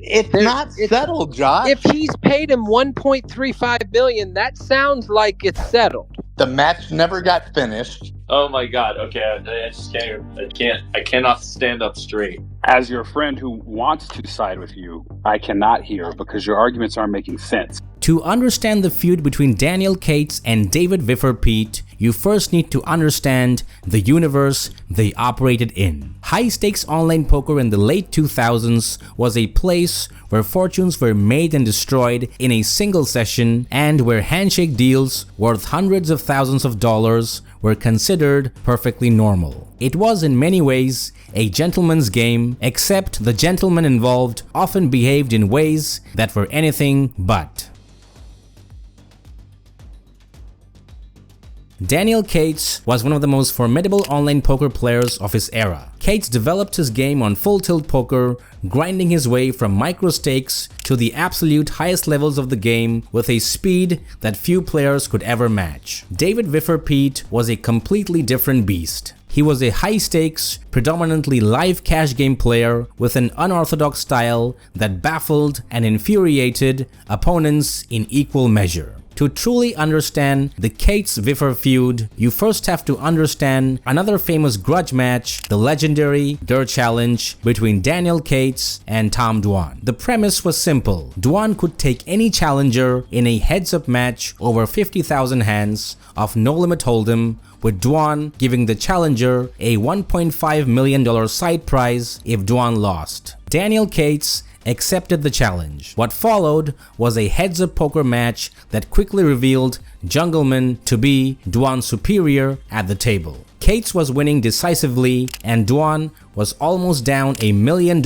It's not settled, Josh. If he's paid him $1.35 billion, that sounds like it's settled. The match never got finished. Oh my God! Okay, I just can't. I cannot stand up straight. As your friend who wants to side with you, I cannot hear because your arguments aren't making sense. To understand the feud between Daniel Cates and David Viffer Peat, you first need to understand the universe they operated in. High-stakes online poker in the late 2000s was a place where fortunes were made and destroyed in a single session and where handshake deals worth hundreds of thousands of dollars were considered perfectly normal. It was in many ways a gentleman's game, except the gentlemen involved often behaved in ways that were anything but. Daniel Cates was one of the most formidable online poker players of his era. Cates developed his game on full tilt poker, grinding his way from micro stakes to the absolute highest levels of the game with a speed that few players could ever match. David Viffer Peat was a completely different beast. He was a high-stakes, predominantly live cash game player with an unorthodox style that baffled and infuriated opponents in equal measure. To truly understand the Cates-Viffer feud, you first have to understand another famous grudge match, the legendary Durrrr challenge between Daniel Cates and Tom Dwan. The premise was simple. Dwan could take any challenger in a heads-up match over 50,000 hands of no limit hold'em, with Dwan giving the challenger a $1.5 million side prize if Dwan lost. Daniel Cates accepted the challenge. What followed was a heads-up poker match that quickly revealed Jungleman to be Dwan's superior at the table. Cates was winning decisively and Dwan was almost down $1 million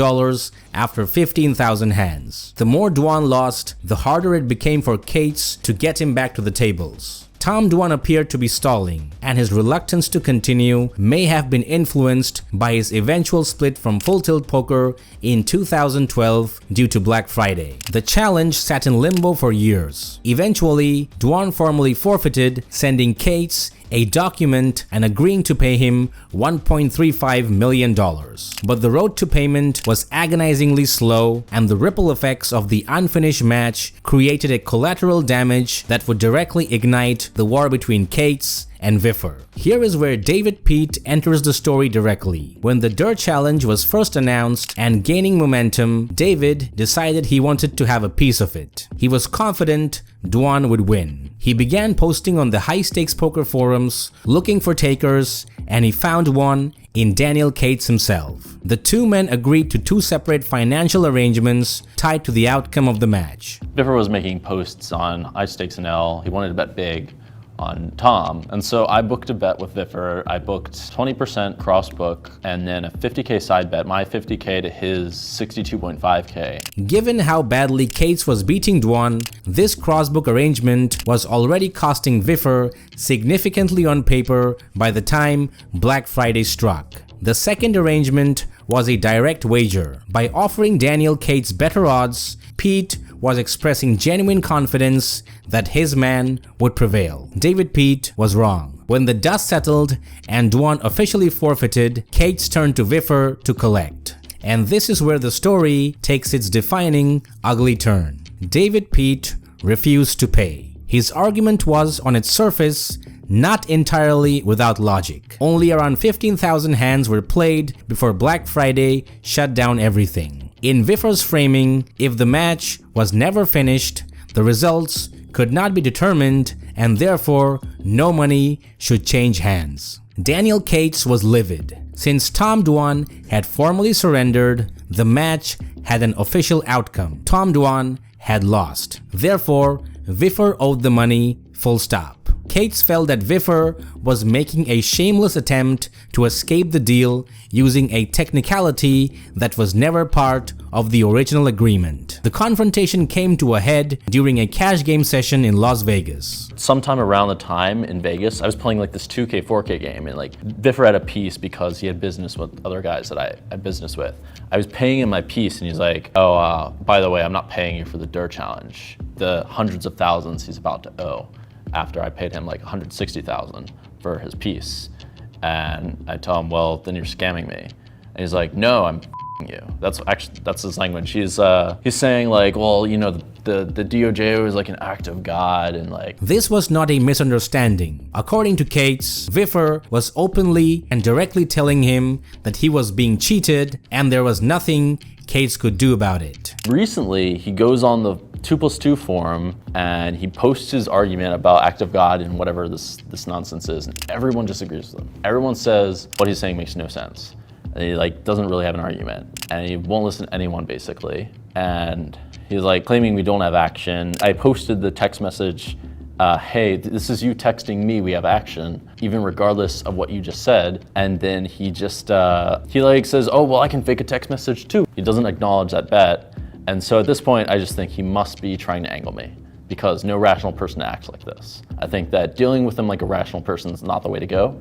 after 15,000 hands. The more Dwan lost, the harder it became for Cates to get him back to the tables. Tom Dwan appeared to be stalling, and his reluctance to continue may have been influenced by his eventual split from Full Tilt Poker in 2012 due to Black Friday. The challenge sat in limbo for years. Eventually, Dwan formally forfeited, sending Cates a document and agreeing to pay him $1.35 million. But the road to payment was agonizingly slow, and the ripple effects of the unfinished match created a collateral damage that would directly ignite the war between Cates and Viffer. Here is where David Peat enters the story directly. When the Durrrr challenge was first announced and gaining momentum, David decided he wanted to have a piece of it. He was confident Dwan would win. He began posting on the high-stakes poker forums, looking for takers, and he found one in Daniel Cates himself. The two men agreed to two separate financial arrangements tied to the outcome of the match. Viffer was making posts on high stakes and L. He wanted to bet big on Tom, and so I booked a bet with Viffer. I booked 20% cross book and then a 50k side bet, my 50k to his 62.5k. Given how badly Cates was beating Dwan, this crossbook arrangement was already costing Viffer significantly on paper by the time Black Friday struck. The second arrangement was a direct wager. By offering Daniel Cates better odds, Peat was expressing genuine confidence that his man would prevail. David Peat was wrong. When the dust settled and Dwan officially forfeited, Cates turned to Viffer to collect. And this is where the story takes its defining ugly turn. David Peat refused to pay. His argument was, on its surface, not entirely without logic. Only around 15,000 hands were played before Black Friday shut down everything. In Viffer's framing, if the match was never finished, the results could not be determined and therefore no money should change hands. Daniel Cates was livid. Since Tom Dwan had formally surrendered, the match had an official outcome. Tom Dwan had lost. Therefore, Viffer owed the money, full stop. Cates felt that Viffer was making a shameless attempt to escape the deal using a technicality that was never part of the original agreement. The confrontation came to a head during a cash game session in Las Vegas. Sometime around the time in Vegas, I was playing like this 2K, 4K game, and like Viffer had a piece because he had business with other guys that I had business with. I was paying him my piece and he's like, oh, by the way, I'm not paying you for the Durrrr challenge. The hundreds of thousands he's about to owe, after I paid him like $160,000 for his piece. And I tell him, well, then you're scamming me. And he's like, no, I'm you. That's his language. He's saying like, well, you know, the DOJ was like an act of God and like. This was not a misunderstanding. According to Cates, Viffer was openly and directly telling him that he was being cheated and there was nothing Cates could do about it. Recently, he goes on the 2+2 forum and he posts his argument about act of God and whatever this nonsense is, and everyone disagrees with him. Everyone says what he's saying makes no sense. And he like doesn't really have an argument, and he won't listen to anyone basically. And he's like claiming we don't have action. I posted the text message, hey, this is you texting me, we have action, even regardless of what you just said. And then he just, he like says, oh, well, I can fake a text message too. He doesn't acknowledge that bet. And so at this point, I just think he must be trying to angle me, because no rational person acts like this. I think that dealing with him like a rational person is not the way to go.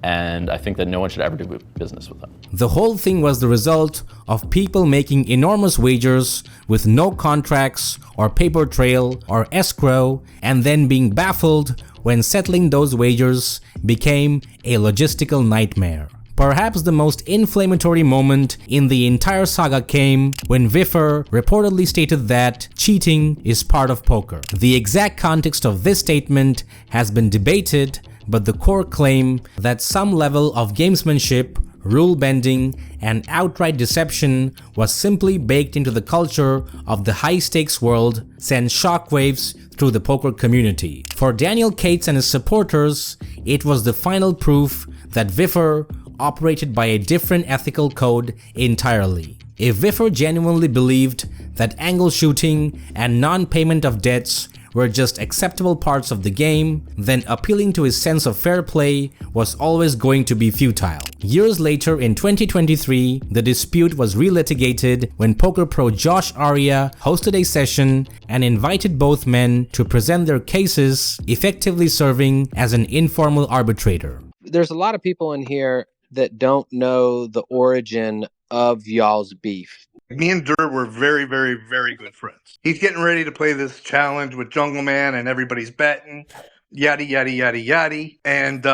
And I think that no one should ever do business with him. The whole thing was the result of people making enormous wagers with no contracts or paper trail or escrow, and then being baffled when settling those wagers became a logistical nightmare. Perhaps the most inflammatory moment in the entire saga came when Viffer reportedly stated that cheating is part of poker. The exact context of this statement has been debated, but the core claim that some level of gamesmanship, rule bending, and outright deception was simply baked into the culture of the high-stakes world sends shockwaves through the poker community. For Daniel Cates and his supporters, it was the final proof that Viffer operated by a different ethical code entirely. If Viffer genuinely believed that angle shooting and non-payment of debts were just acceptable parts of the game, then appealing to his sense of fair play was always going to be futile. Years later in 2023, the dispute was relitigated when poker pro Josh Aria hosted a session and invited both men to present their cases, effectively serving as an informal arbitrator. There's a lot of people in here that don't know the origin of y'all's beef. Me and Durrrr were very, very, very good friends. He's getting ready to play this challenge with Jungleman, and everybody's betting, yada, yada, yada, yada. And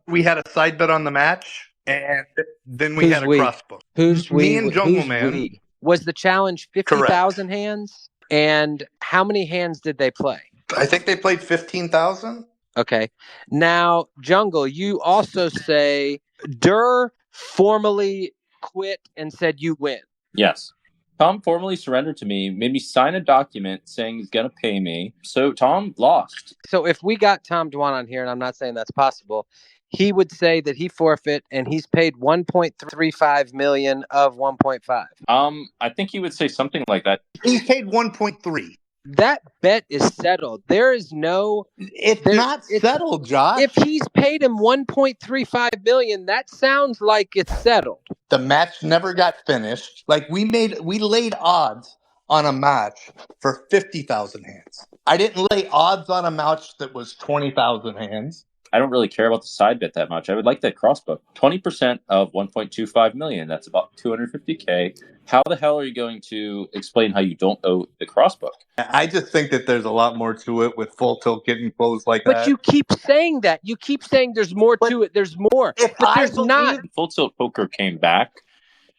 we had a side bet on the match, and then we had a crossbook. Who's we? Me and Jungleman. Was the challenge 50,000 hands? And how many hands did they play? I think they played 15,000. Okay. Now, Jungle, you also say Durrrr formally quit and said you win. Yes. Tom formally surrendered to me, made me sign a document saying he's going to pay me. So Tom lost. So if we got Tom Dwan on here, and I'm not saying that's possible, he would say that he forfeit and he's paid 1.35 million of 1.5. I think he would say something like that. He's paid 1.3. That bet is settled. There is no... It's not settled, Josh. If he's paid him 1.35 million, that sounds like it's settled. The match never got finished. Like, we laid odds on a match for 50,000 hands. I didn't lay odds on a match that was 20,000 hands. I don't really care about the side bet that much. I would like that crossbook. 20% of 1.25 million. That's about 250K. How the hell are you going to explain how you don't owe the crossbook? I just think that there's a lot more to it with full tilt getting closed like that. But you keep saying that. You keep saying there's more to it. There's more. But there's not. Full Tilt Poker came back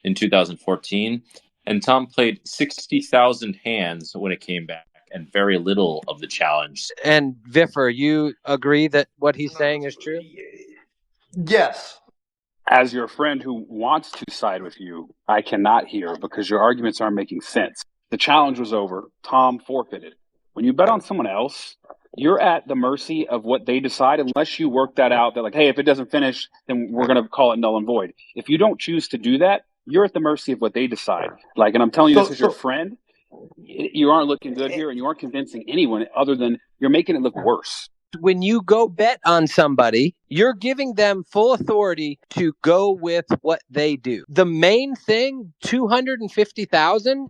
in 2014, and Tom played 60,000 hands when it came back, and very little of the challenge. And Viffer, you agree that what he's saying is true? Yes. As your friend who wants to side with you, I cannot hear because your arguments aren't making sense. The challenge was over. Tom forfeited. When you bet on someone else, you're at the mercy of what they decide unless you work that out. They're like, hey, if it doesn't finish, then we're going to call it null and void. If you don't choose to do that, you're at the mercy of what they decide. Like, and I'm telling you this as your friend, you aren't looking good here and you aren't convincing anyone other than you're making it look worse. When you go bet on somebody, you're giving them full authority to go with what they do. The main thing, 250,000,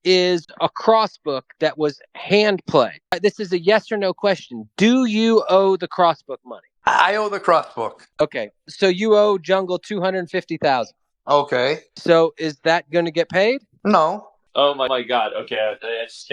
is a crossbook that was hand play. This is a yes or no question. Do you owe the crossbook money? I owe the crossbook. Okay, so you owe Jungle 250,000. Okay. So is that going to get paid? No. Oh my God. Okay. I just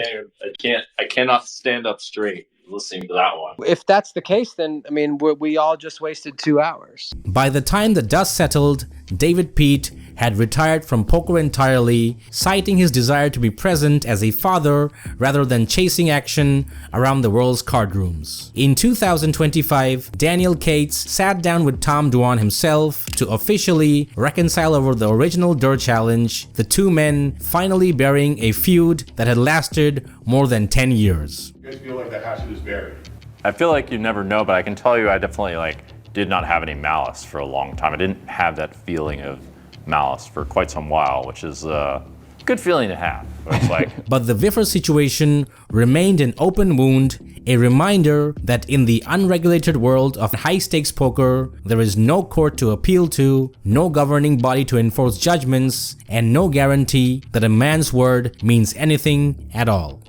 can't. I cannot stand up straight listening to that one. If that's the case, then, I mean, we all just wasted 2 hours. By the time the dust settled, David Peat had retired from poker entirely, citing his desire to be present as a father rather than chasing action around the world's card rooms. In 2025, Daniel Cates sat down with Tom Dwan himself to officially reconcile over the original Durrrr challenge, the two men finally burying a feud that had lasted more than 10 years. You guys feel like that hatchet is buried? I feel like you never know, but I can tell you I definitely did not have any malice for a long time. I didn't have that feeling of malice for quite some while, which is a good feeling to have. It's But the Viffer situation remained an open wound, a reminder that in the unregulated world of high-stakes poker, there is no court to appeal to, no governing body to enforce judgments, and no guarantee that a man's word means anything at all.